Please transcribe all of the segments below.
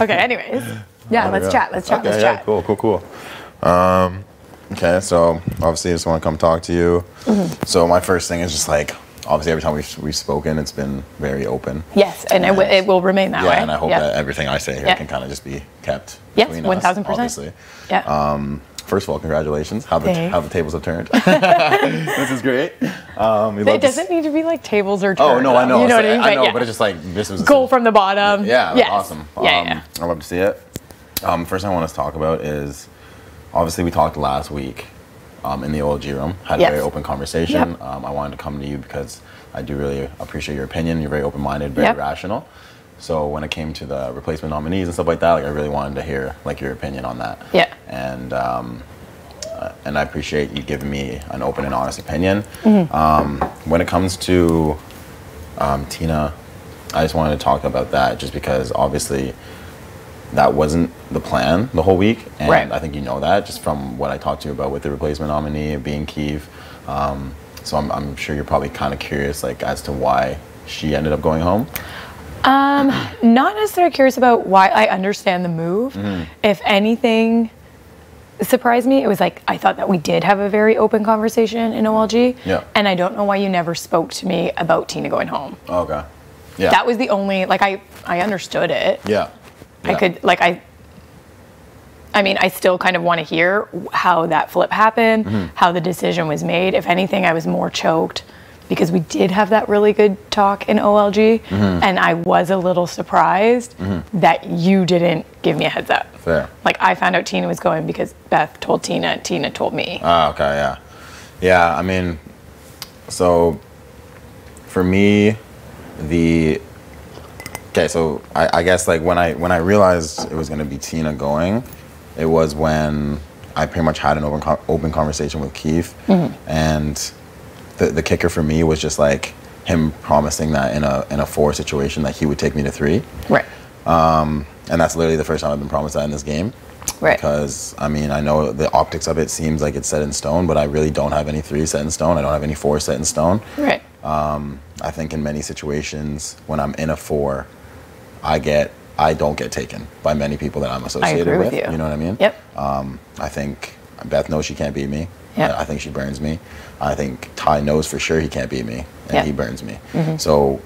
Okay, anyways. Yeah, let's chat. Let's chat. Okay, Let's chat. Cool. Okay, so obviously I just want to come talk to you. So my first thing is just like, obviously every time we've spoken, it's been very open. Yes, and it will remain that way. Yeah, and I hope that everything I say here can kind of just be kept between us, 1000%. obviously. Yeah. First of all, congratulations. How the tables have turned. This is great. It doesn't need to be like tables or turned. Oh, no, I know. You know what I mean? I know, but it's just like, this was... Goal from the bottom. Yeah, yes. Awesome. Yeah. I love to see it. First thing I want to talk about is, obviously we talked last week in the OLG room, had a very open conversation. Yep. I wanted to come to you because I do really appreciate your opinion. You're very open-minded, very rational. So when it came to the replacement nominees and stuff like that, like I really wanted to hear like your opinion on that. Yeah. And I appreciate you giving me an open and honest opinion. When it comes to Tina, I just wanted to talk about that just because obviously that wasn't the plan the whole week, and I think you know that just from what I talked to you about with the replacement nominee being Keith. So I'm sure you're probably kind of curious like as to why she ended up going home. Not necessarily curious about why. I understand the move. If anything surprised me, it was like I thought that we did have a very open conversation in OLG. Yeah. And I don't know why you never spoke to me about Tina going home. Okay. Yeah. That was the only, like, I understood it. Yeah. I could, like, I mean, I still kind of want to hear how that flip happened, how the decision was made. If anything, I was more choked because we did have that really good talk in OLG, and I was a little surprised that you didn't give me a heads up. Fair. Like, I found out Tina was going because Beth told Tina, Tina told me. Oh, okay, yeah. Yeah, I mean, so for me, okay, so I guess like when I realized it was going to be Tina going, it was when I pretty much had an open conversation with Keith, and the kicker for me was just like him promising that in a 4 situation that he would take me to 3. Right. And that's literally the first time I've been promised that in this game. Right. Because, I mean, I know the optics of it seems like it's set in stone, but I really don't have any 3 set in stone. I don't have any 4 set in stone. Right. I think in many situations, when I'm in a 4, I don't get taken by many people that I'm associated with. You know what I mean? Yep. I think Beth knows she can't beat me. Yep. I think she burns me. I think Ty knows for sure he can't beat me, and yep. he burns me. So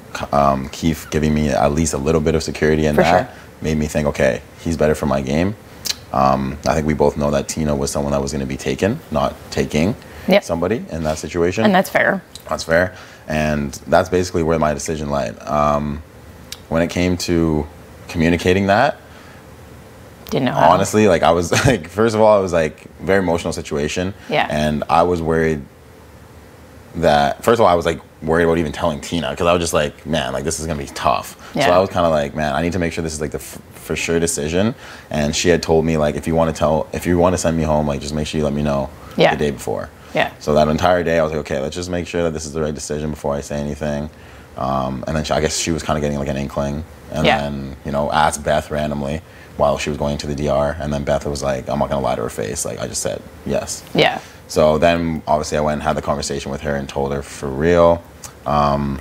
Keith giving me at least a little bit of security in that made me think, okay, he's better for my game. I think we both know that Tina was someone that was going to be taken, not taking somebody in that situation. And that's fair. That's fair. And that's basically where my decision lied. When it came to communicating that, didn't know how. Honestly, like I was like, first of all, it was like very emotional situation. Yeah. And I was worried that, first of all, I was like worried about even telling Tina because I was just like, man, like this is going to be tough. Yeah. So I was kind of like, man, I need to make sure this is like the for sure decision. And she had told me like, if you want to send me home, like just make sure you let me know the day before. Yeah. So that entire day I was like, okay, let's just make sure that this is the right decision before I say anything. And then I guess she was kind of getting like an inkling. And then, you know, asked Beth randomly while she was going to the DR. And then Beth was like, I'm not going to lie to her face. Like, I just said yes. Yeah. So then, obviously, I went and had the conversation with her and told her for real. When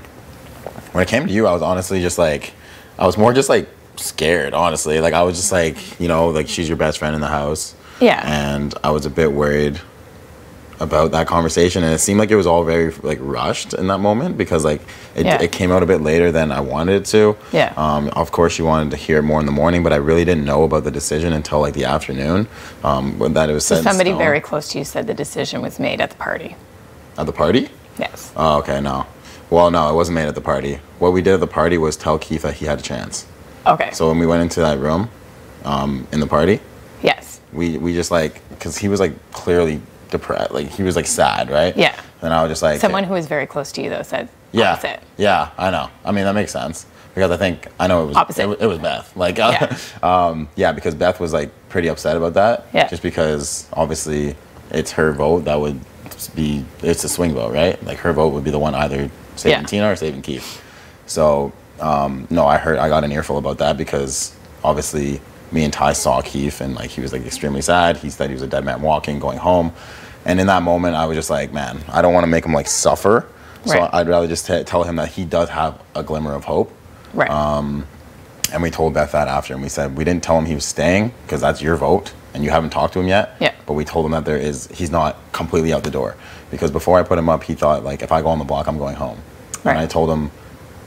it came to you, I was honestly just like, I was more just like scared, honestly. Like, I was just like, you know, like she's your best friend in the house. Yeah. And I was a bit worried about that conversation, and it seemed like it was all very like rushed in that moment because like it came out a bit later than I wanted it to. Yeah. Of course, you wanted to hear it more in the morning, but I really didn't know about the decision until like the afternoon. When that it was set in somebody stone. very close to you said the decision was made at the party. At the party? Yes. Oh, okay, no. Well, no, it wasn't made at the party. What we did at the party was tell Keith that he had a chance. Okay. So when we went into that room, in the party, yes, we just like, because he was like clearly depressed, like he was like sad, right? Yeah. And I was just like, someone who was very close to you though said opposite. Yeah, I know. I mean, that makes sense because I know it was opposite. It was Beth. Like, because Beth was like pretty upset about that. Yeah. Just because obviously it's her vote that would it's a swing vote, right? Like her vote would be the one either saving Tina or saving Keith. So no, I got an earful about that because obviously me and Ty saw Keith and like he was like extremely sad. He said he was a dead man walking, going home. And in that moment, I was just like, man, I don't want to make him like suffer. So I'd rather just tell him that he does have a glimmer of hope. Right. And we told Beth that after, and we said we didn't tell him he was staying because that's your vote, and you haven't talked to him yet. Yeah. But we told him that he's not completely out the door, because before I put him up, he thought like if I go on the block, I'm going home. Right. And I told him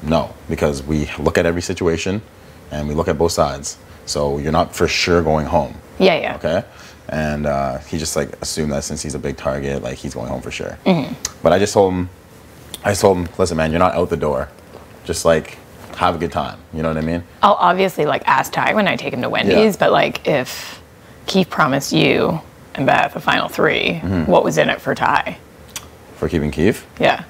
no, because we look at every situation, and we look at both sides. So you're not for sure going home. Yeah, yeah. Okay. And he just like assumed that since he's a big target, like he's going home for sure. Mm-hmm. But I told him, listen, man, you're not out the door. Just like have a good time. You know what I mean? I'll obviously like ask Ty when I take him to Wendy's, but like if Keith promised you and Beth a final 3, what was in it for Ty? For keeping Keith? Yeah.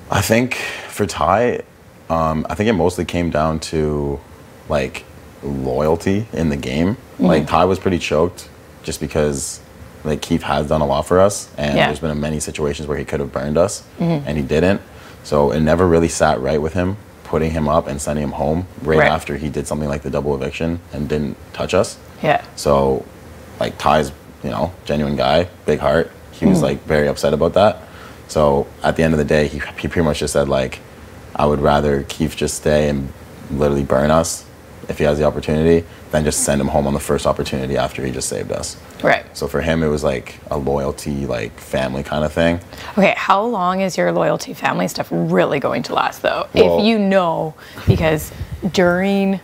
I think for Ty, I think it mostly came down to like loyalty in the game. Like Ty was pretty choked just because like Keith has done a lot for us, and there's been many situations where he could have burned us and he didn't. So it never really sat right with him putting him up and sending him home right after he did something like the double eviction and didn't touch us. Yeah. So like Ty's, you know, genuine guy, big heart. He was like very upset about that. So at the end of the day, he pretty much just said like, I would rather Keith just stay and literally burn us if he has the opportunity than just send him home on the first opportunity after he just saved us. Right. So for him, it was like a loyalty, like family kind of thing. Okay, how long is your loyalty family stuff really going to last though? Well, if you know, because during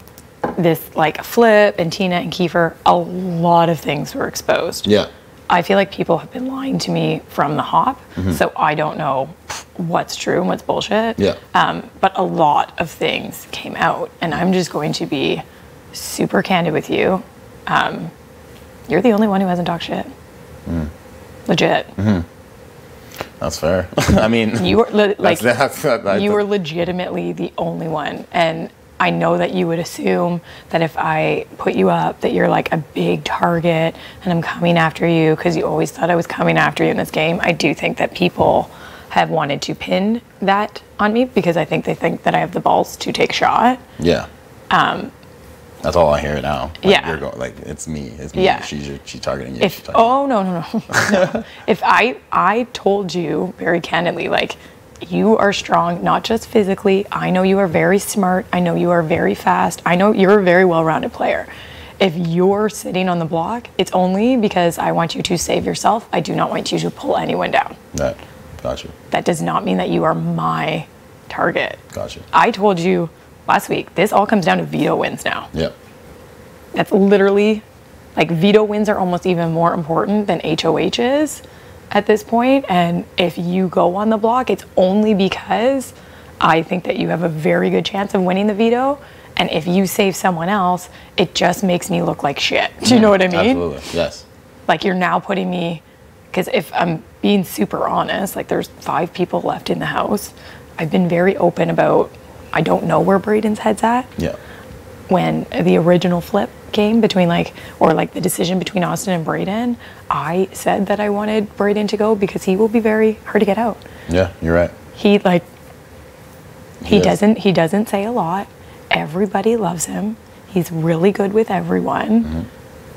this like flip and Tina and Kiefer, a lot of things were exposed. Yeah. I feel like people have been lying to me from the hop, so I don't know what's true and what's bullshit. Yeah. But a lot of things came out, and I'm just going to be super candid with you. You're the only one who hasn't talked shit. Legit. That's fair. I mean, You were like you were were legitimately the only one, and I know that you would assume that if I put you up, that you're like a big target, and I'm coming after you because you always thought I was coming after you in this game. I do think that people have wanted to pin that on me because I think they think that I have the balls to take a shot. Yeah. That's all I hear now. Like, Yeah. You're going, like, it's me. It's me. Yeah. She's targeting you. If she's targeting oh no. No. If I told you very candidly, like, you are strong, not just physically. I know you are very smart. I know you are very fast. I know you're a very well-rounded player. If you're sitting on the block, it's only because I want you to save yourself. I do not want you to pull anyone down. Right. Got you. That does not mean that you are my target. Got you. I told you last week, this all comes down to veto wins now. Yep. That's literally, like, veto wins are almost even more important than HOH is at this point. And if you go on the block, it's only because I think that you have a very good chance of winning the veto. And if you save someone else, it just makes me look like shit. Do you know what I mean? Absolutely. Yes. Like, you're now putting me, because if I'm being super honest, like, there's 5 people left in the house. I've been very open about, I don't know where Braden's head's at. Yeah. When the original flip came between the decision between Austin and Braden, I said that I wanted Braden to go because he will be very hard to get out. Yeah, you're right. He Yes. doesn't say a lot. Everybody loves him. He's really good with everyone.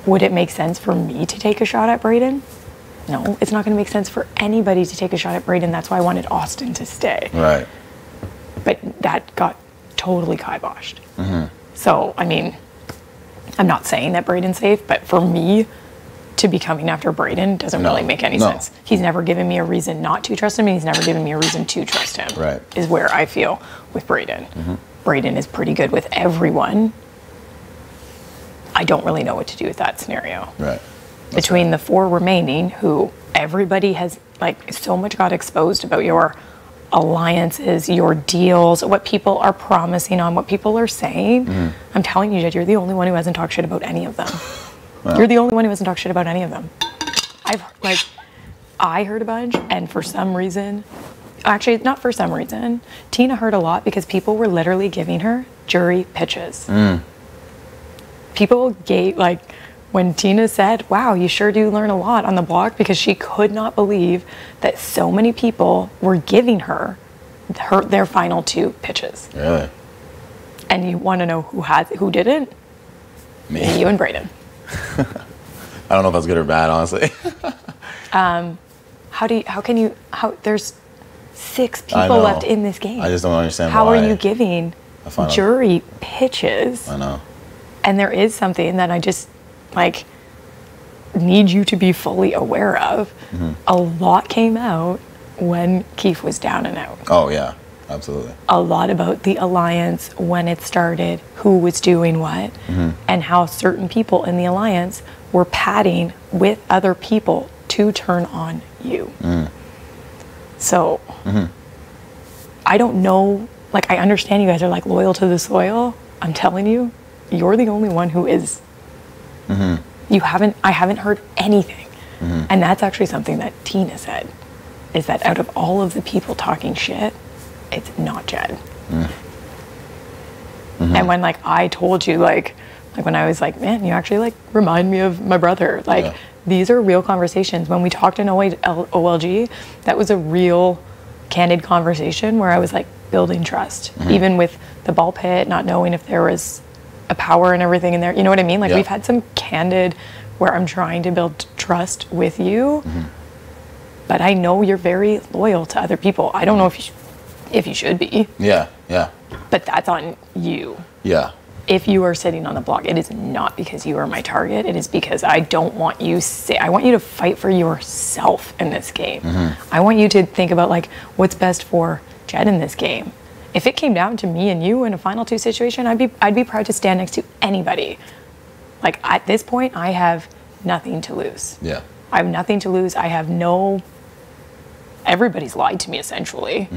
Would it make sense for me to take a shot at Braden? No, it's not going to make sense for anybody to take a shot at Braden. That's why I wanted Austin to stay. Right. But that got totally kiboshed. So, I mean, I'm not saying that Braden's safe, but for me to be coming after Braden doesn't really make any sense. He's never given me a reason not to trust him, and he's never given me a reason to trust him. Right. Is where I feel with Braden. Braden is pretty good with everyone. I don't really know what to do with that scenario. Right. Between the 4 remaining, who everybody has, like, so much got exposed about your alliances, your deals, what people are promising on, what people are saying. I'm telling you, Jed, you're the only one who hasn't talked shit about any of them. You're the only one who hasn't talked shit about any of them. I heard a bunch, and for some reason, actually, not for some reason, Tina heard a lot because people were literally giving her jury pitches. People gave, like, when Tina said, wow, you sure do learn a lot on the block, because she could not believe that so many people were giving her their final 2 pitches. Really? And you want to know who didn't? Me. You and Braden. I don't know if that's good or bad, honestly. There's 6 people left in this game. I just don't understand How why. are you giving jury pitches. I know. And there is something that I just, like, need you to be fully aware of. A lot came out when Keith was down and out. Oh, yeah. Absolutely. A lot about the alliance, when it started, who was doing what, and how certain people in the alliance were padding with other people to turn on you. So, I don't know, like, I understand you guys are, like, loyal to the soil. I'm telling you, you're the only one who is. I haven't heard anything. And that's actually something that Tina said, is that out of all of the people talking shit, it's not Jed. And when, like, I told you, like when I was like, man, you actually, like, remind me of my brother. Like, these are real conversations. When we talked in OLG, that was a real candid conversation where I was, like, building trust. Even with the ball pit, not knowing if there was a power and everything in there. You know what I mean? Like, we've had some candid where I'm trying to build trust with you. But I know you're very loyal to other people. I don't know if you should be. Yeah. But that's on you. Yeah. If you are sitting on the block, it is not because you are my target. It is because I don't want you I want you to fight for yourself in this game. I want you to think about, like, what's best for Jed in this game. If it came down to me and you in a final 2 situation, I'd be proud to stand next to anybody. Like, at this point, I have nothing to lose. Yeah. I have nothing to lose. I have no. Everybody's lied to me, essentially.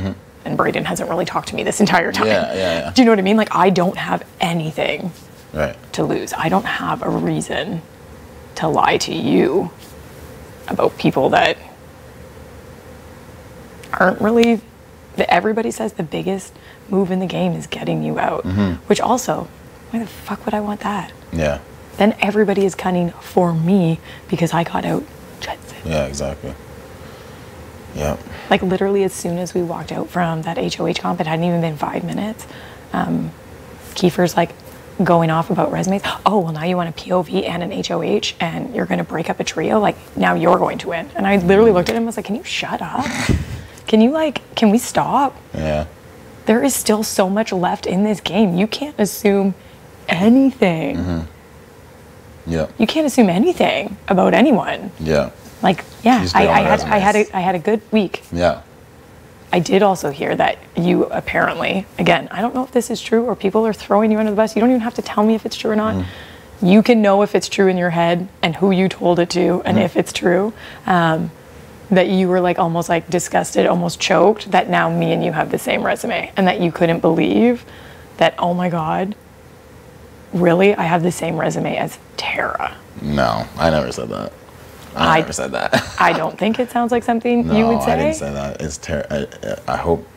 And Braden hasn't really talked to me this entire time. Yeah. Do you know what I mean? Like, I don't have anything Right. to lose. I don't have a reason to lie to you about people that aren't really. Everybody says the biggest move in the game is getting you out. Which also, why the fuck would I want that? Yeah. Then everybody is cunning for me because I got out Judson. Yeah, exactly. Yeah. Like, literally, as soon as we walked out from that HOH comp, it hadn't even been 5 minutes. Kiefer's, like, going off about resumes. Oh, well, now you want a POV and an HOH, and you're going to break up a trio? Like, now you're going to win. And I literally looked at him and was like, can you shut up? Can we stop? Yeah. There is still so much left in this game. You can't assume anything. Yeah. You can't assume anything about anyone. Yeah. Like, yeah, Just get on I had a good week. Yeah. I did also hear that you apparently, again, I don't know if this is true or people are throwing you under the bus. You don't even have to tell me if it's true or not. You can know if it's true in your head and who you told it to and if it's true. That you were, like, almost, like, disgusted, almost choked, that now me and you have the same resume, and that you couldn't believe that, oh my God, really? I have the same resume as Tera. No, I never said that. I never said that. I don't think it sounds like something No, you would say. I didn't say that. It's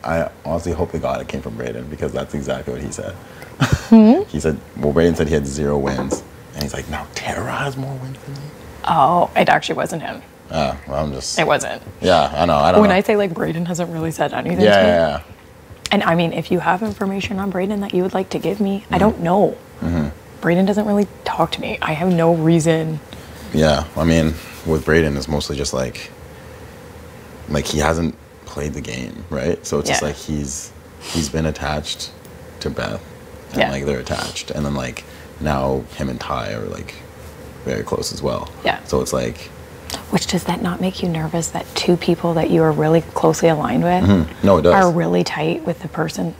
I honestly hope to God it came from Braden, because that's exactly what he said. He said, well, Braden said he had 0 wins. And he's like, no, Tera has more wins than me. Oh, it actually wasn't him. Well, I'm just. It wasn't. Yeah, I know. I don't know. When I say, like, Braden hasn't really said anything to me. Yeah. And I mean, if you have information on Braden that you would like to give me, I don't know. Braden doesn't really talk to me. I have no reason. Yeah, I mean, with Braden, it's mostly just like he hasn't played the game, right? So it's just like he's been attached to Beth, and like they're attached, and then, like, now him and Ty are, like, very close as well. Yeah. So it's like. Which, does that not make you nervous that 2 people that you are really closely aligned with No, it does. are really tight with the person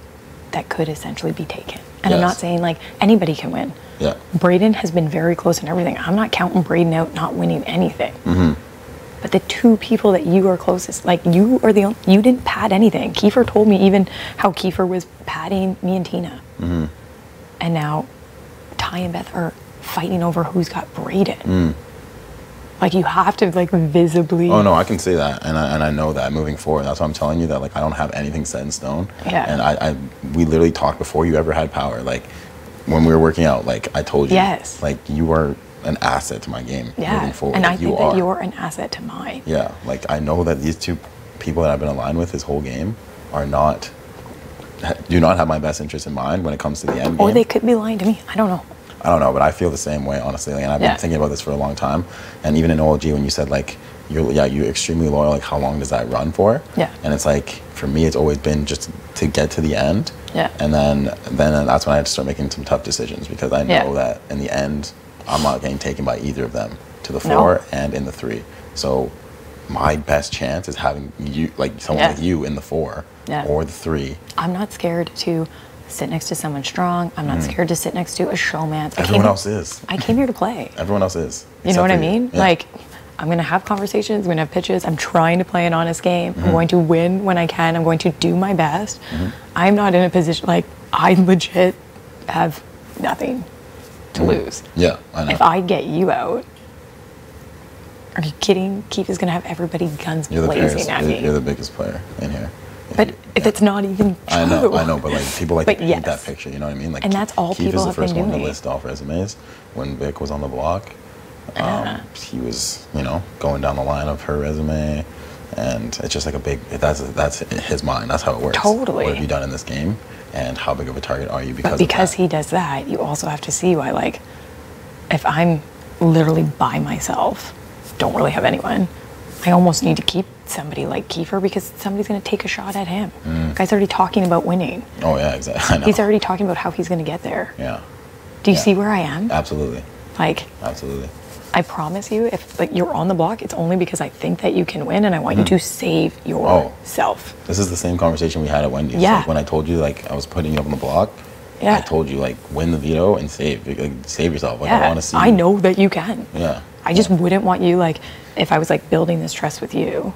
that could essentially be taken? And I'm not saying, like, anybody can win. Yeah. Braden has been very close in everything. I'm not counting Braden out not winning anything. But the 2 people that you are closest, like, you are the only, you didn't pad anything. Kiefer told me even how Kiefer was padding me and Tina. And now Ty and Beth are fighting over who's got Braden. Like, you have to, like, visibly. Oh no, I can see that, and I know that moving forward. That's why I'm telling you that, like, I don't have anything set in stone. Yeah. And we literally talked before you ever had power. Like, when we were working out, like, I told you. Yes. Like, you are an asset to my game moving forward. And like, I think that you're an asset to mine. Yeah. Like, I know that these 2 people that I've been aligned with this whole game do not have my best interest in mind when it comes to the end game. Or they could be lying to me. I don't know. I don't know, but I feel the same way, honestly. Like, and I've been thinking about this for a long time. And even in OLG, when you said, like, you're extremely loyal, like, how long does that run for? Yeah. And it's like, for me, it's always been just to get to the end Yeah. And then that's when I had to start making some tough decisions because I know that in the end, I'm not getting taken by either of them to the 4 and in the 3. So my best chance is having you, like someone like you, in the 4 or the 3. I'm not scared to sit next to someone strong. I'm not scared to sit next to a showman. Everyone else is. I came here to play. Everyone else is. You know what I mean? Yeah. Like, I'm going to have conversations. I'm going to have pitches. I'm trying to play an honest game. I'm going to win when I can. I'm going to do my best. I'm not in a position, like, I legit have nothing to lose. Yeah, I know. If I get you out, are you kidding? Keith is going to have everybody guns blazing at me. You're the biggest player in here. But if it's not even true. I know, but like people like to paint that picture, you know what I mean? Like, and that's all Keith people have been doing. Keith is the first one to list off resumes. When Vic was on the block, he was, you know, going down the line of her resume, and it's just like a big, that's his mind. That's how it works. Totally. What have you done in this game, and how big of a target are you because he does that, you also have to see why, like, if I'm literally by myself, don't really have anyone, I almost need to keep somebody like Kiefer because somebody's going to take a shot at him. The guy's already talking about winning. Oh, yeah, exactly. I know. He's already talking about how he's going to get there. Yeah. Do you see where I am? Absolutely. Like, absolutely. I promise you, if like you're on the block, it's only because I think that you can win and I want you to save yourself. This is the same conversation we had at Wendy's. Yeah. Like when I told you, like, I was putting you up on the block, I told you, like, win the veto and save. Like, save yourself. Like, I want to see. I know that you can. Yeah. I just wouldn't want you, like, if I was, like, building this trust with you,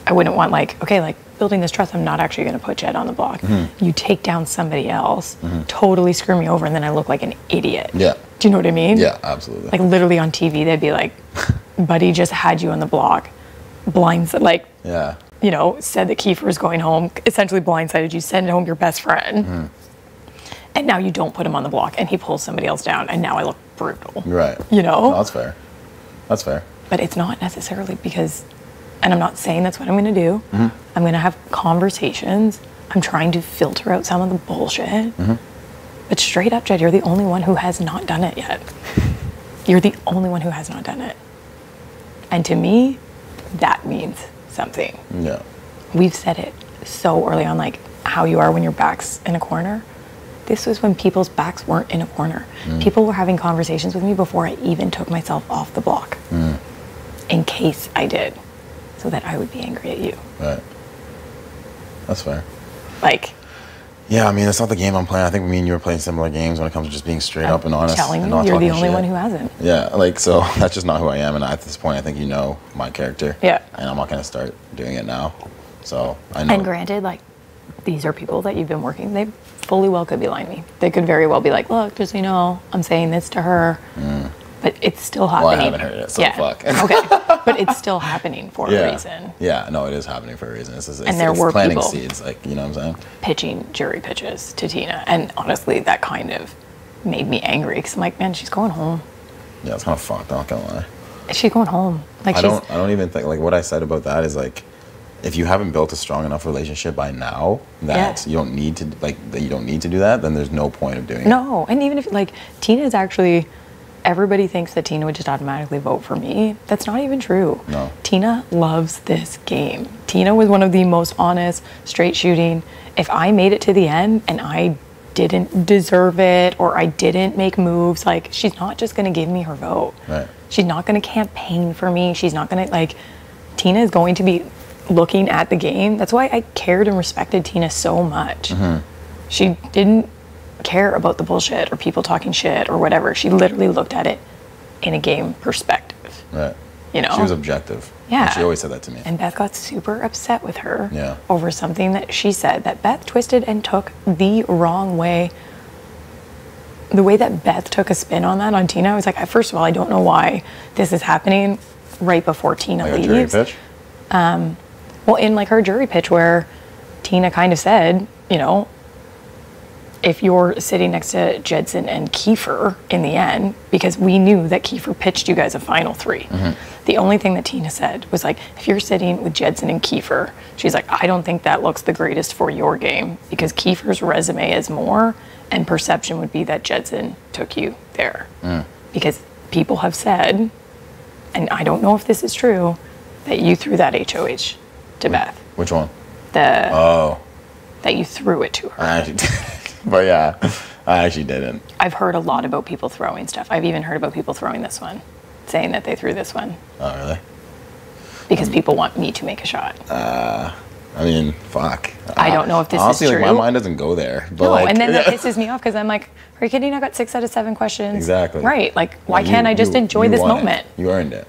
I wouldn't want, like, okay, like, building this trust, I'm not actually going to put Jed on the block. You take down somebody else, totally screw me over, and then I look like an idiot. Yeah. Do you know what I mean? Yeah, absolutely. Like, literally on TV, they'd be like, Buddy just had you on the block, like, you know, said that Kiefer was going home, essentially blindsided you, send home your best friend, and now you don't put him on the block, and he pulls somebody else down, and now I look brutal. Right. You know? No, that's fair. That's fair. But it's not necessarily because, and I'm not saying that's what I'm going to do. I'm going to have conversations. I'm trying to filter out some of the bullshit. But straight up, Jed, you're the only one who has not done it yet. You're the only one who has not done it. And to me, that means something. Yeah. We've said it so early on, like how you are when your back's in a corner. This was when people's backs weren't in a corner. People were having conversations with me before I even took myself off the block. In case I did. So that I would be angry at you. Right. That's fair. Like. Yeah, I mean, it's not the game I'm playing. I think me and you are playing similar games when it comes to just being straight up and honest. Telling and you, not you're the talking only shit. one who hasn't. Yeah, like, so that's just not who I am. And at this point, I think you know my character. Yeah. And I'm not going to start doing it now. So I know. And granted, like, these are people that you've been working. They fully well could be lying to me. They could very well be like, look, just so you know, I'm saying this to her. But it's still happening. Well, I haven't heard it, so fuck. Okay. But it's still happening for a reason. Yeah, no, it is happening for a reason. It's there were planting people seeds, like, you know what I'm saying? Pitching jury pitches to Tina. And honestly, that kind of made me angry because I'm like, man, she's going home. Yeah, it's kind of fucked, I'm not gonna lie. She's going home. Like, I don't even think, like, what I said about that is, like, if you haven't built a strong enough relationship by now that you don't need to, like, that you don't need to do that, then there's no point of doing it. No, and even if, like, Tina is actually, everybody thinks that Tina would just automatically vote for me. That's not even true. No. Tina loves this game. Tina was one of the most honest, straight shooting. If I made it to the end and I didn't deserve it or I didn't make moves, like, she's not just going to give me her vote. Right. She's not going to campaign for me. She's not going to, like, Tina is going to be looking at the game. That's why I cared and respected Tina so much. She didn't care about the bullshit or people talking shit or whatever. She literally looked at it in a game perspective. Right. You know? She was objective. Yeah. And she always said that to me. And Beth got super upset with her Yeah. over something that she said that Beth twisted and took the wrong way. The way that Beth took a spin on that on Tina, I was like, first of all, I don't know why this is happening right before Tina Like leaves. a jury pitch? Well, in like her jury pitch where Tina kind of said, you know, if you're sitting next to Jedson and Kiefer in the end, because we knew that Kiefer pitched you guys a final 3. The only thing that Tina said was like, if you're sitting with Jedson and Kiefer, she's like, I don't think that looks the greatest for your game because Kiefer's resume is more and perception would be that Jedson took you there. Because people have said, and I don't know if this is true, that you threw that HOH to Beth. Which one? The that you threw it to her. I actually did. But yeah, I actually didn't. I've heard a lot about people throwing stuff. I've even heard about people throwing this one, saying that they threw this one. Oh, really? Because people want me to make a shot. I mean, fuck. I don't know if this honestly, is true. Like, my mind doesn't go there. But No, like, and then that pisses me off because I'm like, are you kidding? I got 6 out of 7 questions. Exactly. Right. Like, why you- can't I just enjoy this won it. moment? You earned it.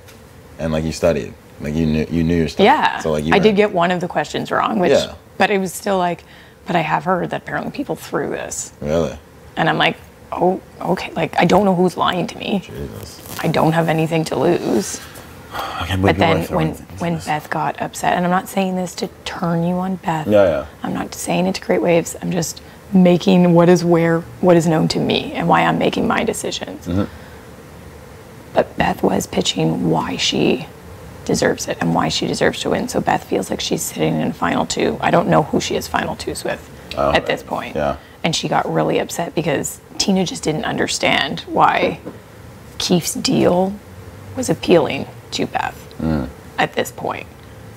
And like, you studied. Like, you knew your stuff. Yeah. So like, I did get one of the questions wrong, which, Yeah. but it was still like, but I have heard that apparently people threw this. Really? And I'm like, oh, okay. Like, I don't know who's lying to me. Jesus. I don't have anything to lose. I can't believe But then people are throwing things when at us. Beth got upset, and I'm not saying this to turn you on Beth. Yeah. I'm not saying it to create waves. I'm just making what is known to me and why I'm making my decisions. Mm-hmm. But Beth was pitching why she deserves it and why she deserves to win. So Beth feels like she's sitting in final 2. I don't know who she has final 2s with at this point. Yeah. And she got really upset because Tina just didn't understand why Keith's deal was appealing to Beth at this point.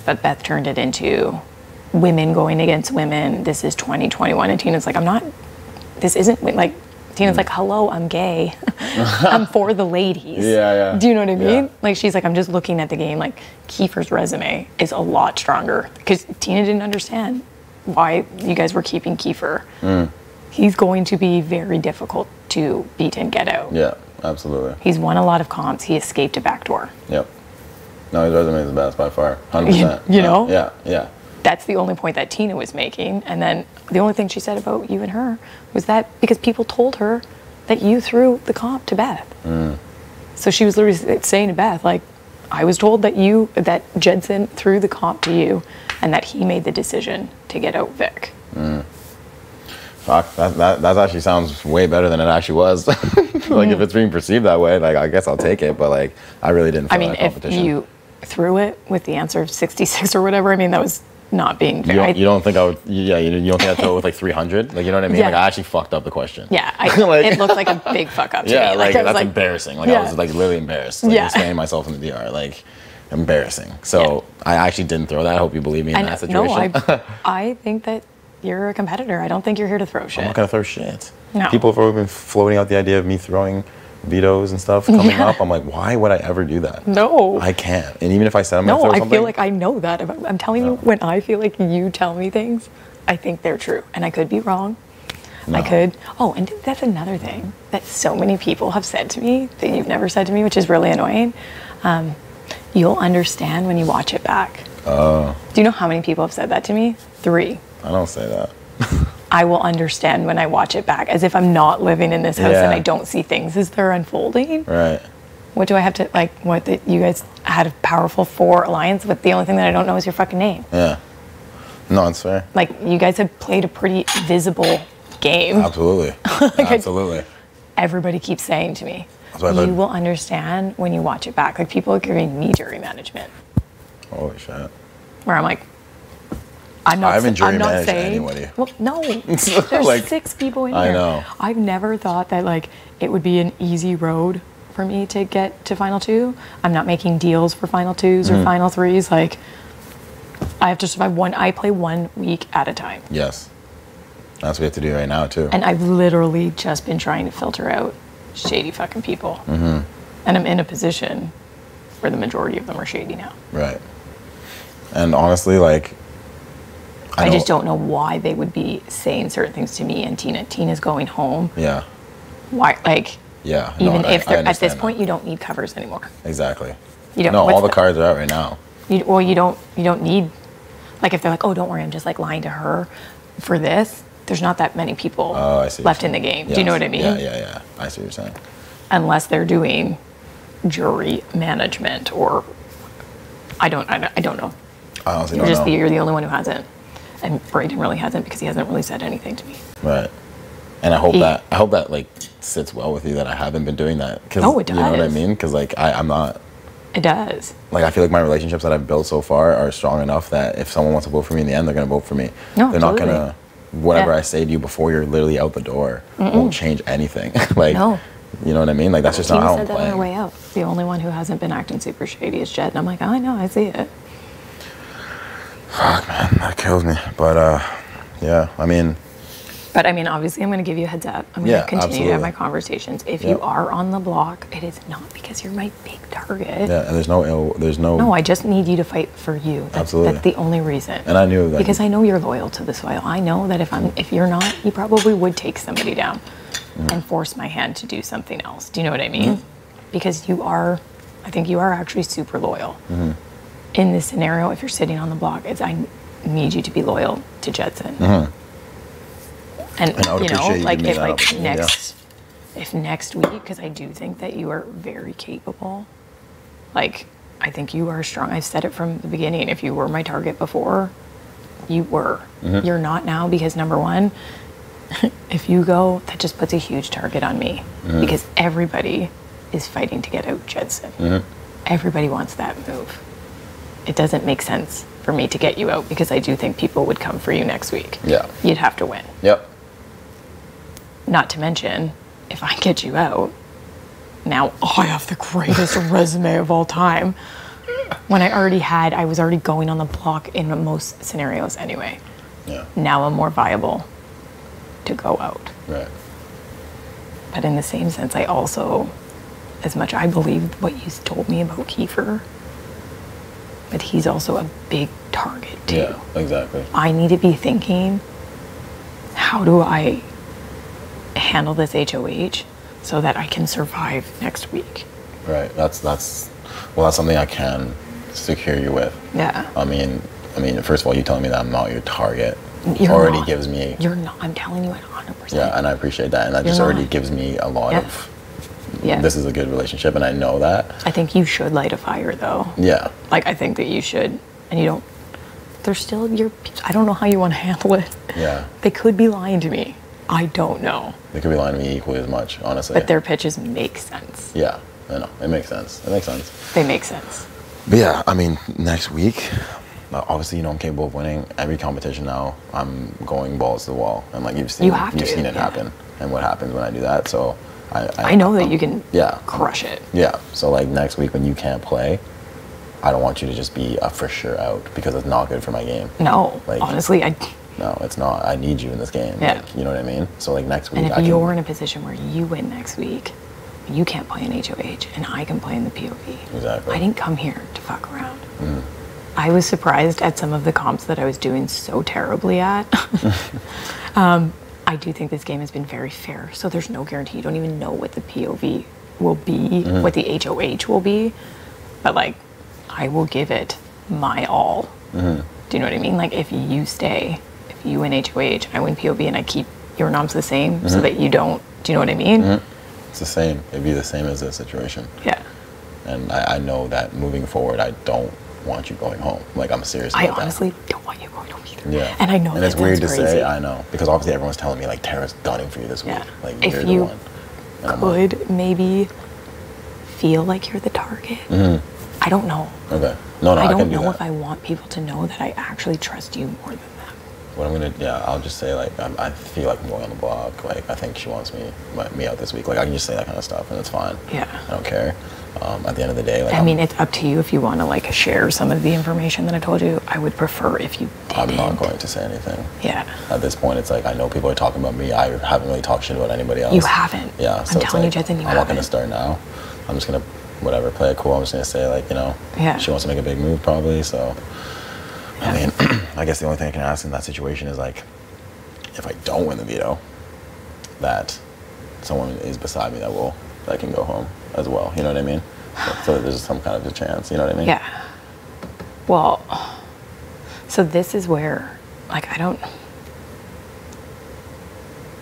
But Beth turned it into women going against women. This is 2021. And Tina's like, this isn't like, Tina's like, hello, I'm gay. I'm for the ladies. Yeah. Do you know what I mean? Yeah. Like, she's like, I'm just looking at the game. Like, Kiefer's resume is a lot stronger because Tina didn't understand why you guys were keeping Kiefer. He's going to be very difficult to beat and get out. Yeah, absolutely. He's won a lot of comps. He escaped a backdoor. Yep. No, his resume is the best by far. 100%. You know? Yeah. That's the only point that Tina was making. And then the only thing she said about you and her was that because people told her that you threw the comp to Beth. So she was literally saying to Beth, like, I was told that Jedson threw the comp to you and that he made the decision to get out Vic. Fuck, that actually sounds way better than it actually was. Like, if it's being perceived that way, like, I guess I'll take it. But like, I really didn't feel that If competition. you threw it with the answer of 66 or whatever, I mean, that was not being fair. You don't think I would? Yeah, you don't think I'd throw it with like 300? Like, you know what I mean? Yeah. Like, I actually fucked up the question. Yeah, Like- it looked like a big fuck up to Yeah, me. like I was that's embarrassing. Like, Yeah. I was like literally embarrassed. Like, Yeah. explaining myself in the DR, like, embarrassing. So I actually didn't throw that. I hope you believe me in that situation. No, I think that you're a competitor. I don't think you're here to throw shit. I'm not gonna throw shit. No. People have been floating out the idea of me throwing vetoes and stuff coming Yeah. up. I'm like, why would I ever do that? No. I can't. And even if I said I'm gonna No, throw I something, feel like I know that. I'm telling you, when I feel like you tell me things, I think they're true. And I could be wrong. No. I could. Oh, and that's another thing that so many people have said to me that you've never said to me, which is really annoying. You'll understand when you watch it back. Do you know how many people have said that to me? 3. I don't say that. I will understand when I watch it back, as if I'm not living in this house and Yeah. I don't see things as they're unfolding. Right. What do I have to, like, that you guys had a powerful 4 alliance, but the only thing that I don't know is your fucking name. Yeah. No, it's fair. Like, you guys have played a pretty visible game. Absolutely. Absolutely. Everybody keeps saying to me, That's what I you thought. will understand when you watch it back. Like, people are giving me jury management, Holy shit. where I'm like, I'm not, I haven't jury I'm not managed saying, anybody. well, no, there's Like, 6 people in here. I know. I've never thought that, like, it would be an easy road for me to get to final 2. I'm not making deals for final 2s or final 3s. Like, I have to survive I play 1 week at a time. Yes. That's what we have to do right now too. And I've literally just been trying to filter out shady fucking people. And I'm in a position where the majority of them are shady now. Right. And honestly, like, I just don't know why they would be saying certain things to me and Tina. Tina's going home. Yeah. Why? Like, Yeah. even No, if I they're at this understand point, you don't need covers anymore. that. Exactly. You don't. No, what's all the cards are out right now. You don't need. Like, if they're like, oh, don't worry, I'm just like lying to her for this. There's not that many people Oh, I see what left you're in the saying. game. Do you know what I mean? Yeah. I see what you're saying. Unless they're doing jury management or I don't know. I honestly don't know. You're the only one who hasn't, and Brayden really hasn't because he hasn't really said anything to me. Right. And I hope that like sits well with you that I haven't been doing that. Cause, Oh, it You know what I does. mean? Because like I'm not. It does. Like, I feel like my relationships that I've built so far are strong enough that if someone wants to vote for me in the end, they're gonna vote for me. No, they're not absolutely. gonna. Whatever Yeah. I say to you before you're literally out the door won't change anything. Like, No. you know what I mean? Like, that's just not Tina how I'm said that on her playing. way out. The only one who hasn't been acting super shady is Jed, and I'm like, oh, I know, I see it. Fuck, man, that kills me. But Yeah, I mean, But I mean, obviously, I'm going to give you a heads up. I'm going Yeah, to continue to have absolutely. my conversations. If Yep. you are on the block, it is not because you're my big target. yeah, and there's no. No, I just need you to fight for you. That's, Absolutely. That's the only reason. And I knew that because I know you're loyal to the soil. I know that if you're not, you probably would take somebody down and force my hand to do something else. Do you know what I mean? Because I think you are actually super loyal. In this scenario, if you're sitting on the block, I need you to be loyal to Jedson. And I would you know, appreciate you like giving me if that like opportunity, if next week, because I do think that you are very capable. Like I think you are strong. I've said it from the beginning. If you were my target before, you were. You're not now because number one, if you go, that just puts a huge target on me because everybody is fighting to get out Jedson. Everybody wants that move. It doesn't make sense for me to get you out because I do think people would come for you next week. Yeah. You'd have to win. Yep. Not to mention, if I get you out, now I have the greatest resume of all time. When I was already going on the block in most scenarios anyway. Yeah. Now I'm more viable to go out. Right. But in the same sense, I also, as much I believe what you told me about Kiefer, but he's also a big target too. Yeah. Exactly. I need to be thinking, how do I handle this HOH so that I can survive next week? Right. That's something I can secure you with. Yeah. I mean, first of all, you telling me that I'm not your target You're already not. gives me. You're not. I'm telling you 100%. Yeah, and I appreciate that, and that You're just already not. gives me a lot Yeah. of. Yeah. This is a good relationship, and I know that. I think you should light a fire though. Yeah. Like I think that you should, and you don't. There's still I don't know how you want to handle it. Yeah. They could be lying to me. I don't know. They could be lying to me equally as much, honestly. But their pitches make sense. Yeah, I know. It makes sense. It makes sense. They make sense. But yeah, I mean, next week, obviously, I'm capable of winning every competition now. I'm going balls to the wall, and like you've seen it happen, and what happens when I do that. So I know that you can yeah, crush it. Yeah. So like next week when you can't play, I don't want you to just be a for sure out because it's not good for my game. No, Like, honestly, no, it's not. I need you in this game. Yeah. Like, you know what I mean? So like next week, and if you're in a position where you win next week, you can't play in HOH, and I can play in the POV. Exactly. I didn't come here to fuck around. I was surprised at some of the comps that I was doing so terribly at. I do think this game has been very fair, so there's no guarantee. You don't even know what the POV will be, what the HOH will be, but like, I will give it my all. Do you know what I mean? Like, if you win HOH, I win POV, and I keep your noms the same, so that you don't. Do you know what I mean? It's the same. It'd be the same as this situation. Yeah. And I know that moving forward, I don't want you going home. Like, I'm serious about I that. honestly don't want you going home either. Yeah. And I know and that it's weird to sounds crazy. say, I know. Because obviously everyone's telling me, like, Tera's gunning for you this week. Yeah. Like, If you're you the one. And I'm like, could maybe feel like you're the target. I don't know. okay. No, I I can don't do know that. if I want people to know that I actually trust you more than them. What I'm gonna, I'll just say, like, I feel like I'm going on the block. Like, I think she wants me out this week. Like, I can just say that kind of stuff, and it's fine. Yeah. I don't care. At the end of the day, like, I mean, it's up to you if you want to like share some of the information that I told you. I would prefer if you didn't. I'm not going to say anything. Yeah. At this point, it's like, I know people are talking about me. I haven't really talked shit about anybody else. You haven't. Yeah. So I'm it's telling like, you, Jedson, you I'm not going to haven't. start now. I'm just going to, whatever, play it cool. I'm just going to say, like, Yeah. she wants to make a big move probably. So, Yeah. I mean, I guess the only thing I can ask in that situation is, like, if I don't win the veto, that someone is beside me that can go home as well. You know what I mean? So there's some kind of a chance. You know what I mean? Yeah. Well, so this is where, like,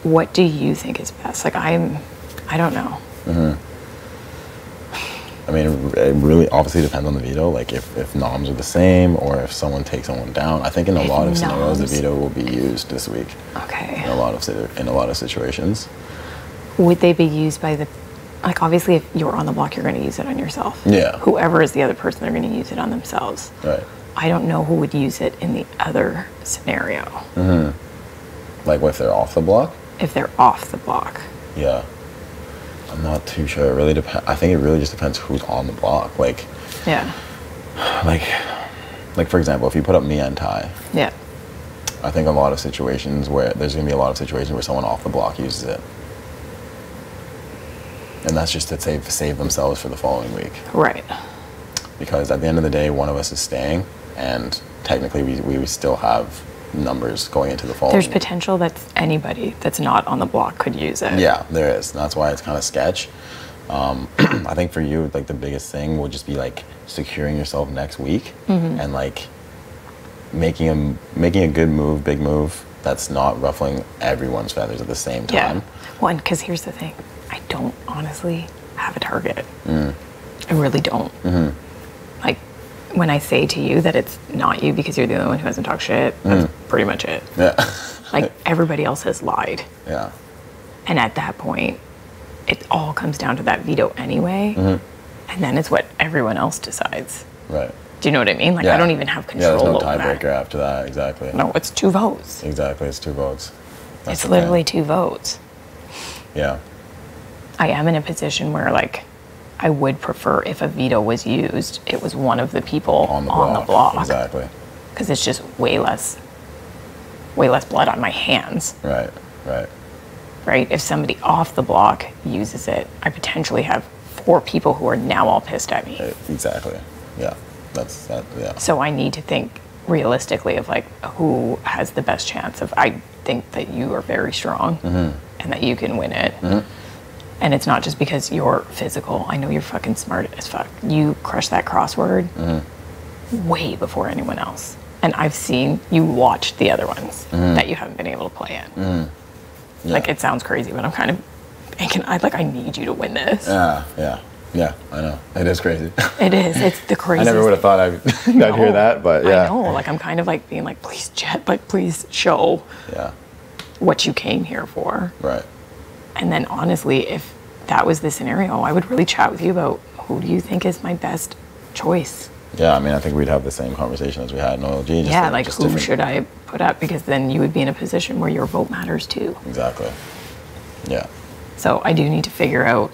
what do you think is best? Like, I don't know. I mean, it really obviously depends on the veto. Like, if noms are the same, or if someone takes someone down. I think in a lot of scenarios, the veto will be used this week. Okay. In a lot of situations. Would they be used by like, obviously, if you're on the block, you're going to use it on yourself. Yeah. Whoever is the other person, they're going to use it on themselves. Right. I don't know who would use it in the other scenario. Like, if they're off the block. If they're off the block. Yeah. I'm not too sure. It really depends. I think it really just depends who's on the block. Like, Yeah. like for example, if you put up me and Ty, Yeah. I think a lot of situations where there's going to be a lot of situations where someone off the block uses it. And that's just to save themselves for the following week. Right. Because at the end of the day, one of us is staying, and technically we still have numbers going into the following There's week. potential that anybody that's not on the block could use it. Yeah, there is. That's why it's kind of sketch. I think for you, like the biggest thing will just be like securing yourself next week and like making a good move, big move that's not ruffling everyone's feathers at the same time. Yeah. One, because here's the thing. I don't honestly have a target. I really don't. Like, when I say to you that it's not you because you're the only one who hasn't talked shit, that's pretty much it. Yeah. Like, everybody else has lied. Yeah. And at that point, it all comes down to that veto anyway. And then it's what everyone else decides. Right. Do you know what I mean? Like, I don't even have control there's no over tiebreaker that. after that, exactly. No, it's 2 votes. Exactly, it's 2 votes. That's It's the literally thing. 2 votes. Yeah. I am in a position where, like, I would prefer if a veto was used, it was one of the people on the block. Exactly. Because it's just way less blood on my hands, Right, right. right? If somebody off the block uses it, I potentially have 4 people who are now all pissed at me. Exactly. Yeah. That's that. Yeah. So I need to think realistically of like who has the best chance of. I think that you are very strong and that you can win it. And it's not just because you're physical. I know you're fucking smart as fuck. You crush that crossword way before anyone else. And I've seen you watch the other ones that you haven't been able to play in. Yeah. Like, it sounds crazy, but I'm kind of thinking, I need you to win this. Yeah, I know. It is crazy. It is. It's the I craziest. never would have thought I'd hear that, but yeah. I know. Like, I'm kind of like being like, please, Jet, like, please show Yeah. what you came here for. Right. And then honestly, if that was the scenario, I would really chat with you about who do you think is my best choice? Yeah, I mean, I think we'd have the same conversation as we had in OLG. Just Yeah, like just who different- should I put up? Because then you would be in a position where your vote matters too. Exactly. Yeah. So I do need to figure out.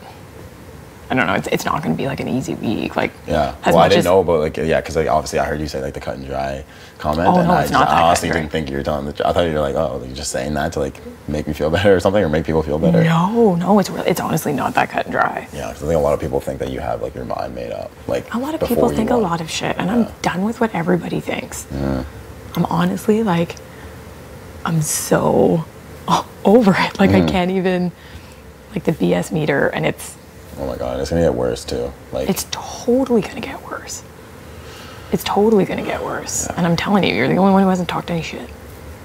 I don't know. It's not going to be like an easy week. Like, Yeah. as Well, I much didn't as, know about like because like obviously I heard you say like the cut and dry comment, Oh, and no, I, it's not that I cut honestly and dry. didn't think you were telling the truth. I thought you were like, oh, you're just saying that to like make me feel better or something, or make people feel better. No, it's honestly not that cut and dry. Yeah, because I think a lot of people think that you have like your mind made up. Like A lot of before people you think a won. lot of shit, and I'm done with what everybody thinks. I'm honestly like, I'm so over it. Like, I can't even, like, the BS meter, and it's Oh my god, it's gonna get worse too. Like it's totally gonna get worse. It's totally gonna get worse. And I'm telling you, you're the only one who hasn't talked any shit.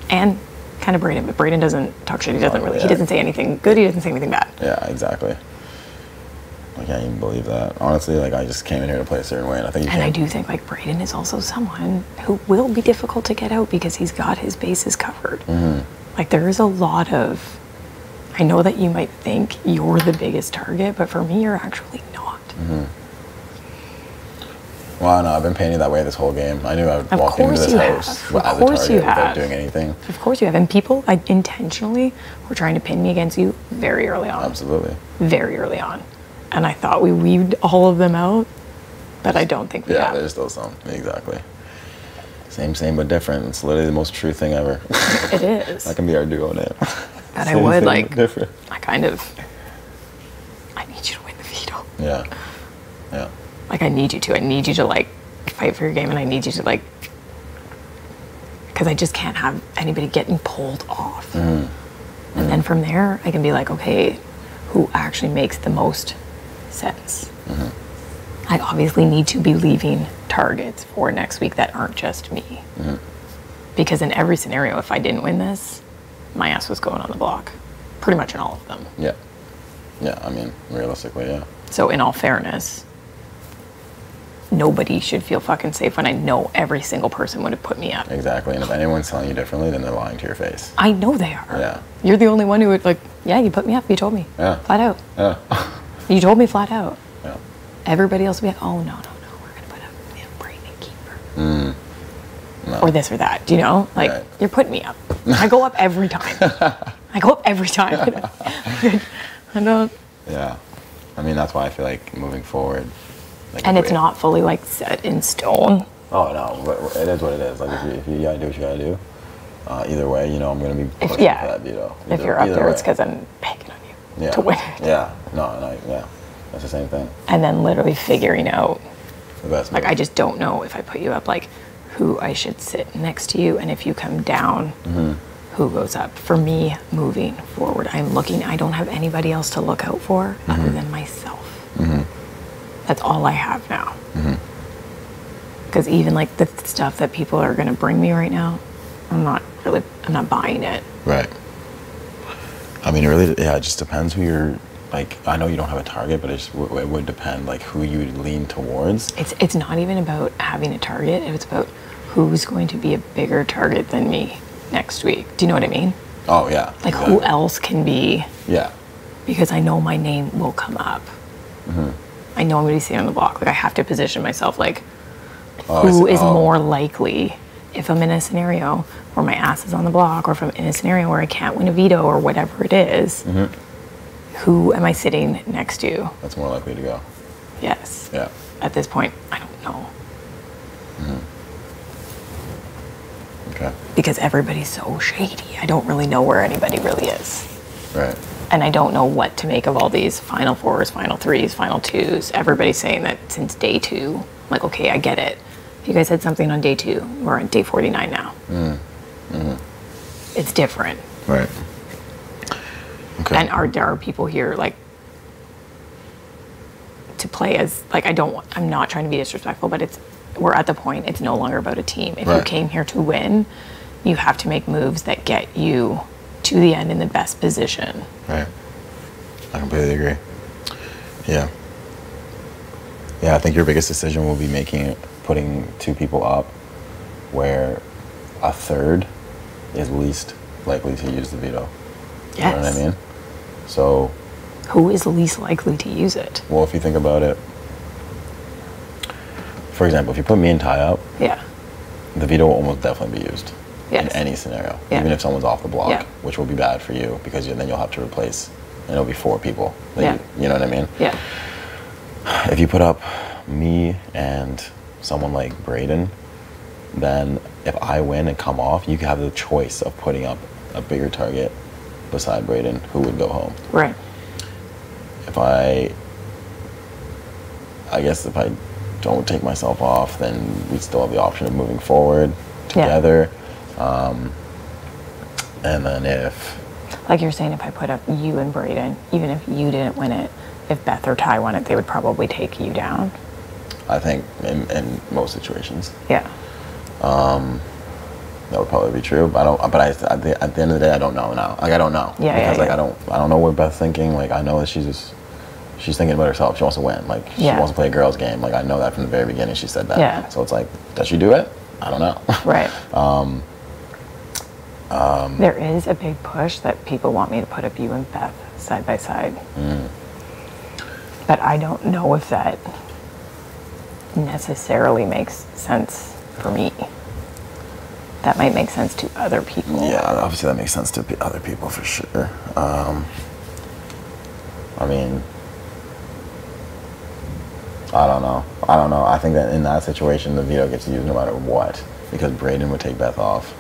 And kind of Braden, but Braden doesn't talk shit. He doesn't really. He doesn't say anything good. He doesn't say anything bad. Yeah, exactly. I can't even believe that. Honestly, like I just came in here to play a certain way, and I think you And I can't. do think like Braden is also someone who will be difficult to get out because he's got his bases covered. Like there is a lot of. I know that you might think you're the biggest target, but for me, you're actually not. Well, no, I've been painted that way this whole game. I knew I would Of walk into course this you house have. as Of a course target you without have. doing anything. Of course you have. And people like intentionally were trying to pin me against you very early on. Absolutely. Very early on. And I thought we weaved all of them out, but I don't think we Yeah, have. there's still some. Exactly. Same but different. It's literally the most true thing ever. It is. That can be our duo name. But I Same would thing, like, but different. I need you to win the veto. Yeah. Yeah. Like, I need you to. I need you to, like, fight for your game, and I need you to, like, because I just can't have anybody getting pulled off. And then from there, I can be like, okay, who actually makes the most sense? I obviously need to be leaving targets for next week that aren't just me. Because in every scenario, if I didn't win this, my ass was going on the block. Pretty much in all of them. Yeah. Yeah, I mean, realistically, yeah. So in all fairness, nobody should feel fucking safe when I know every single person would have put me up. Exactly. And if anyone's telling you differently, then they're lying to your face. I know they are. Yeah. You're the only one who would like, yeah, you put me up. You told me. Yeah. Flat out. Yeah. You told me flat out. Yeah. Everybody else would be like, oh, no. We're going to put up Braden Keeper. No. Or this or that. Do you know? Like, Right. you're putting me up. I go up every time. I go up every time. I don't. Yeah. I mean, that's why I feel like moving forward. Like And if it's we- not fully like set in stone. Oh, no. But it is what it is. Like, if you gotta do what you gotta do. Either way, you know, I'm going to be pushing for that veto. If you're up there, it's because I'm picking on you to win it. Yeah. No, yeah. That's the same thing. And then literally figuring out, the best like, move. I just don't know if I put you up, like, who I should sit next to you, and if you come down, who goes up. For me, moving forward, I don't have anybody else to look out for other than myself. That's all I have now. Because even like the stuff that people are going to bring me right now, I'm not buying it. Right. I mean, it really, it just depends who you're, like, I know you don't have a target, but it would depend, like, who you lean towards. It's not even about having a target. It's about who's going to be a bigger target than me next week. Do you know what I mean? Oh, yeah. Like, who else can be? Yeah. Because I know my name will come up. I know I'm going to be sitting on the block. Like, I have to position myself, like, who is more likely, if I'm in a scenario where my ass is on the block, or if I'm in a scenario where I can't win a veto, or whatever it is, who am I sitting next to? That's more likely to go. Yes. Yeah. At this point, I don't know. Okay. Because everybody's so shady. I don't really know where anybody really is. Right. And I don't know what to make of all these final fours, final threes, final twos. Everybody's saying that since day 2. I'm like, okay, I get it. You guys had something on day 2. We're on day 49 now. It's different. Right. Okay. And there are people here, like, to play as, like, I'm not trying to be disrespectful, but we're at the point, it's no longer about a team. If you came here to win, you have to make moves that get you to the end in the best position. Right. I completely agree. Yeah. Yeah, I think your biggest decision will be putting 2 people up where a third is least likely to use the veto. Yes. You know what I mean? So, who is least likely to use it? Well, if you think about it, for example, if you put me and Ty up, the veto will almost definitely be used in any scenario, even if someone's off the block, which will be bad for you because then you'll have to replace, and it'll be 4 people. You know what I mean? Yeah. If you put up me and someone like Braden, then if I win and come off, you have the choice of putting up a bigger target beside Braden who would go home. Right. If I guess if I don't take myself off, then we still have the option of moving forward together. And then if... Like you're saying, if I put up you and Braden, even if you didn't win it, if Beth or Ty won it, they would probably take you down. I think in most situations. Yeah. That would probably be true, but at the end of the day, I don't know now. Like, I don't know. Because I don't know what Beth's thinking. Like, I know that she's thinking about herself. She wants to win. Like, she wants to play a girls' game. Like, I know that from the very beginning. She said that. Yeah. So it's like, does she do it? I don't know. Right. There is a big push that people want me to put up you and Beth side by side. But I don't know if that necessarily makes sense for me. That might make sense to other people. Yeah, obviously that makes sense to other people for sure. I mean, I don't know. I think that in that situation, the veto gets used no matter what, because Braden would take Beth off.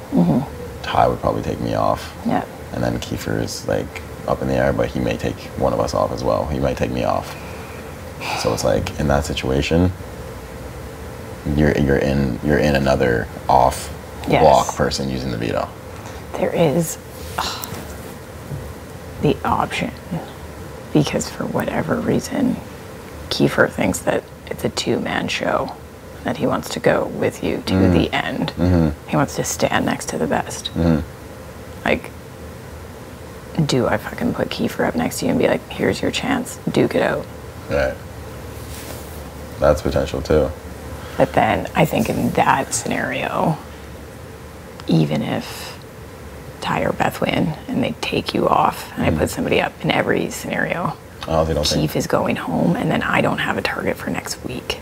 Ty would probably take me off. Yeah. And then Kiefer is like up in the air, but he may take one of us off as well. He might take me off. So it's like in that situation, you're in another off block person using the veto. There is the option, because for whatever reason, Kiefer thinks that it's a 2-man show, that he wants to go with you to the end. He wants to stand next to the best. Like, do I fucking put Kiefer up next to you and be like, here's your chance, duke it out? Right. That's potential too. But then I think in that scenario, even if Ty or Beth win and they take you off and I put somebody up in every scenario, Keith is going home and then I don't have a target for next week.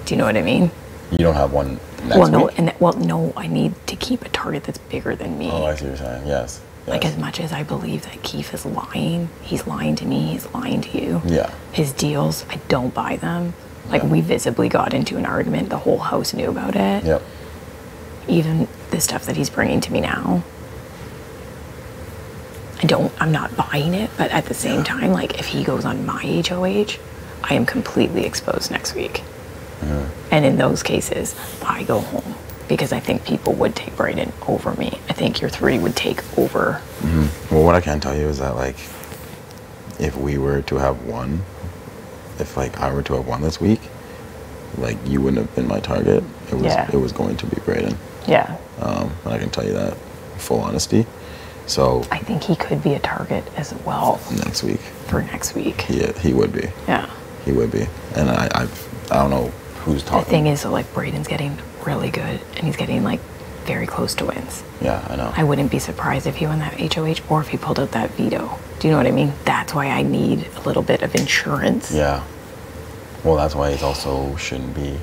Do you know what I mean? You don't have one next week? No, I need to keep a target that's bigger than me. Oh, I see what you're saying. Yes. Like, as much as I believe that Keith is lying, he's lying to me, he's lying to you. Yeah. His deals, I don't buy them. Like, we visibly got into an argument. The whole house knew about it. Yep. Even the the stuff that he's bringing to me now, I'm not buying it, but at the same time, like, if he goes on my HOH, I am completely exposed next week. And in those cases, I go home because I think people would take Brayden over me. I think your 3 would take over. Well, what I can tell you is that, like, if we were to have won, if, like, I were to have won this week, like, you wouldn't have been my target. It was going to be Brayden. Yeah. And I can tell you that, full honesty. So I think he could be a target as well next week. For next week. He would be. Yeah. He would be. And I don't know who's talking. The thing is, so, like, Brayden's getting really good, and he's getting, like, very close to wins. Yeah, I know. I wouldn't be surprised if he won that HOH or if he pulled out that veto. Do you know what I mean? That's why I need a little bit of insurance. Yeah. Well, that's why it also shouldn't be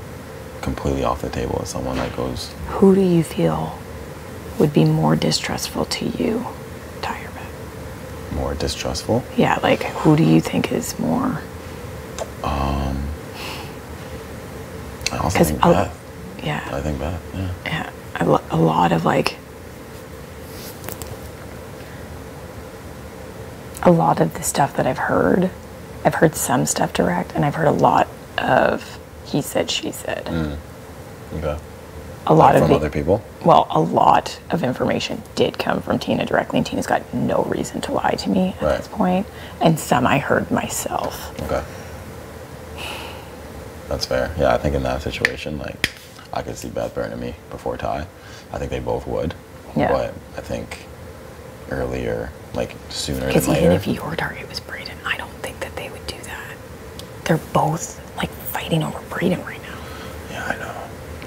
completely off the table as someone that goes. Who do you feel would be more distrustful to you, Tyra? More distrustful? Yeah, like, who do you think is more? I also think Beth. Yeah. I think Beth, yeah. Yeah. A lot of, like, a lot of the stuff that I've heard some stuff direct, and I've heard a lot of he said, she said. Okay. A lot like of from other people? Well, a lot of information did come from Tina directly, and Tina's got no reason to lie to me at this point. And some I heard myself. Okay. That's fair. Yeah, I think in that situation, like, I could see Beth burning me before Ty. I think they both would. Yeah. But I think earlier, like, sooner than Because later. even if your target was Brayden, I don't think that they would do that. They're both, like, fighting over Brayden right now. Yeah, I know.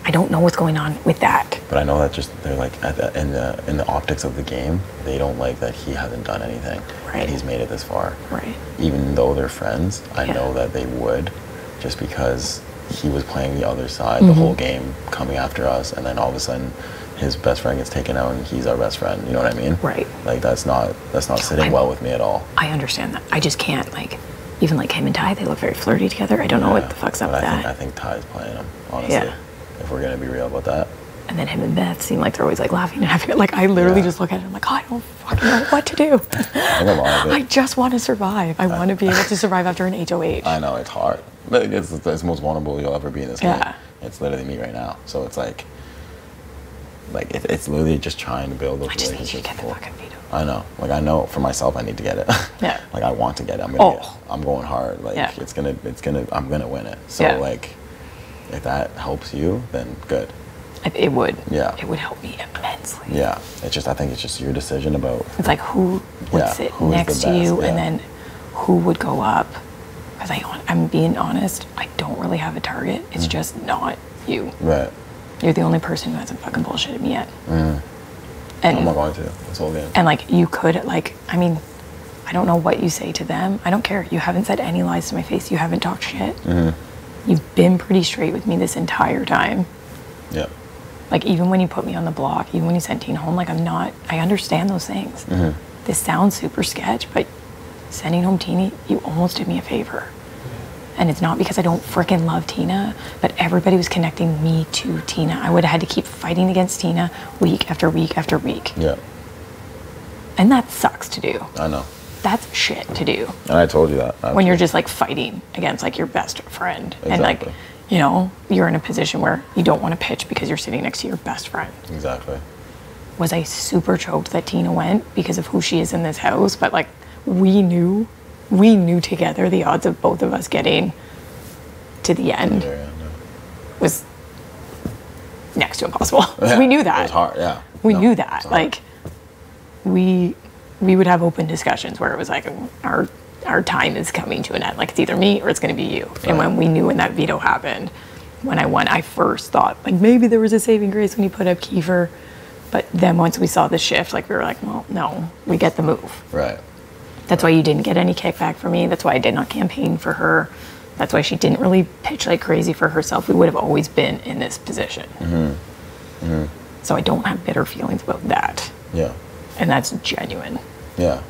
I don't know what's going on with that. But I know that just they're like in the optics of the game, they don't like that he hasn't done anything. Right. And he's made it this far. Right. Even though they're friends, I know that they would, just because he was playing the other side the whole game, coming after us, and then all of a sudden his best friend gets taken out and he's our best friend. You know what I mean? Right. Like that's not sitting well with me at all. I understand that. I just can't, like, even like him and Ty, they look very flirty together. I don't know what the fuck's up with that. I think Ty's playing him, honestly. Yeah. If we're gonna be real about that. And then him and Beth seem like they're always like laughing and having it. Like, I literally just look at it and I'm like, oh, I don't fucking know what to do. I think a lot of it. I just want to survive. I want to be able to survive after an HOH. I know, it's hard. Like, it's the most vulnerable you'll ever be in this game. Yeah. It's literally me right now. So it's like it's literally just trying to build those relationships. I just need you to get the fucking veto. I know. Like, I know for myself I need to get it. Yeah. Like, I want to get it. I'm going hard. Like, I'm gonna win it. So like, if that helps you, then good. It would. Yeah. It would help me immensely. Yeah. I think it's just your decision about. It's like who would sit next to you, and then who would go up. Because I'm being honest, I don't really have a target. It's just not you. Right. You're the only person who hasn't fucking bullshitted me yet. And I'm not going to this whole game. And like, you could, like, I mean, I don't know what you say to them. I don't care. You haven't said any lies to my face. You haven't talked shit. You've been pretty straight with me this entire time. Yeah. Like, even when you put me on the block, even when you sent Tina home, like, I understand those things. This sounds super sketch, but sending home Tina, you almost did me a favor. And it's not because I don't freaking love Tina, but everybody was connecting me to Tina. I would have had to keep fighting against Tina week after week after week. Yeah. And that sucks to do. I know. That's shit to do. And I told you that. When you're just like fighting against like your best friend. Exactly. And like, you know, you're in a position where you don't want to pitch because you're sitting next to your best friend. Exactly. Was I super choked that Tina went because of who she is in this house? But like, we knew together the odds of both of us getting to the end was next to impossible. Yeah, we knew that. It was hard, yeah. We knew that. Like, we would have open discussions where it was like, our time is coming to an end. Like, it's either me or it's going to be you. Right. And when we knew when that veto happened, when I won, I first thought, like, maybe there was a saving grace when you put up Kiefer. But then once we saw the shift, like, we were like, well, no, we get the move. Right. That's why you didn't get any kickback from me. That's why I did not campaign for her. That's why she didn't really pitch like crazy for herself. We would have always been in this position. So I don't have bitter feelings about that. Yeah. And that's genuine. Yeah.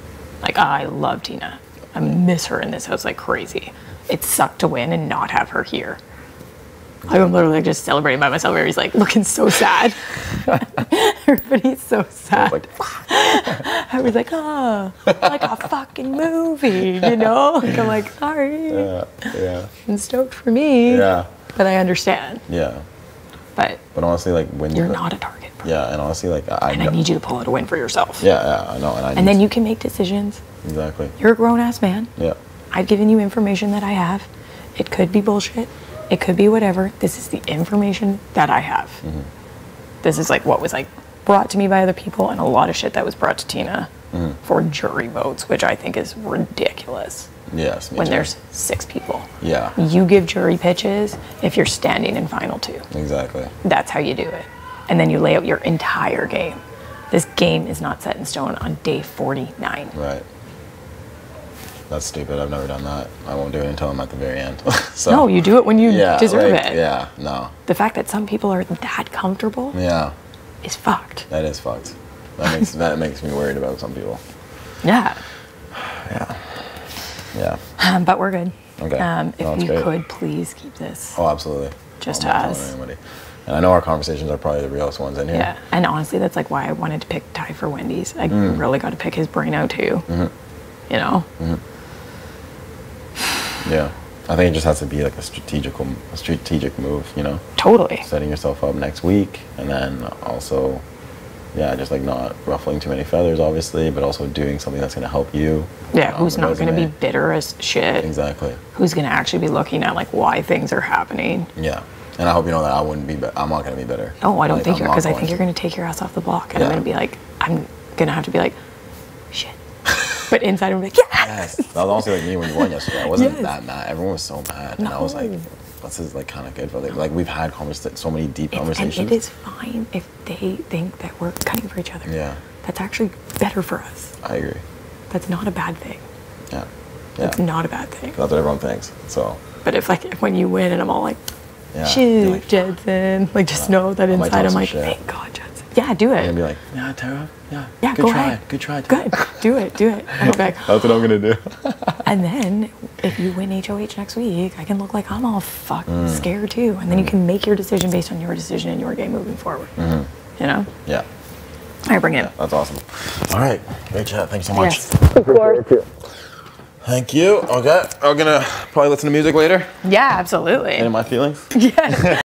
Like, I love Tina. I miss her in this house like crazy. It sucked to win and not have her here. I'm literally like just celebrating by myself. Everybody's like looking so sad. Everybody's so sad. I was like, oh, like a fucking movie, you know? Like, I'm like, sorry. Yeah. I'm stoked for me. Yeah. But I understand. Yeah. But honestly, like when you're not a target. Yeah, and honestly, like I need you to pull out a win for yourself. Yeah, I know. And then you can make decisions. Exactly. You're a grown ass man. Yeah. I've given you information that I have. It could be bullshit. It could be whatever. This is the information that I have. Mm-hmm. This is like what was like brought to me by other people, and a lot of shit that was brought to Tina for jury votes, which I think is ridiculous. Yes. When there's 6 people. Yeah. You give jury pitches if you're standing in final 2. Exactly. That's how you do it. And then you lay out your entire game. This game is not set in stone on day 49. Right. That's stupid. I've never done that. I won't do it until I'm at the very end. So, no, you do it when you deserve it. Yeah, no. The fact that some people are that comfortable is fucked. That is fucked. That makes me worried about some people. Yeah. Yeah. But we're good. Okay. If you could please keep this. Oh, absolutely. Just to us. And I know our conversations are probably the realest ones in here. Yeah. And honestly, that's like why I wanted to pick Ty for Wendy's. I really got to pick his brain out too. You know? Yeah. I think it just has to be like a strategic move, you know? Totally. Setting yourself up next week, and then also, just like not ruffling too many feathers, obviously, but also doing something that's going to help you. Yeah, who's not going to be bitter as shit. Exactly. Who's going to actually be looking at like why things are happening. Yeah. And I hope you know that I'm not going to be bitter. Oh, I don't think you're, because I think you're going to take your ass off the block, and I'm going to be like, I'm going to have to be like, shit. But inside I'm like, yes. That was honestly like me when you won yesterday. I wasn't that mad. Everyone was so mad. And I was like, this is like kind of good for them. Like we've had so many deep conversations. And it is fine if they think that we're cutting for each other. Yeah. That's actually better for us. I agree. That's not a bad thing. Yeah. That's not a bad thing. That's what everyone thinks. So. But if like when you win and I'm all like, shoot, like, Jensen. Like just know that inside I'm like, thank God, Jensen. Yeah, do it. And be like, yeah, Tara. Yeah, good go try. ahead. Good try. Tara. Good. Do it. I'm like, that's what I'm gonna do. And then if you win HOH next week, I can look like I'm all fucking scared too. And then you can make your decision based on your decision in your game moving forward. You know? Yeah. All right, bring it. That's awesome. All right. Great chat. Thanks so much. Yes, of course. Thank you. Okay. I'm gonna probably listen to music later. Yeah, absolutely. Any of my feelings? Yeah.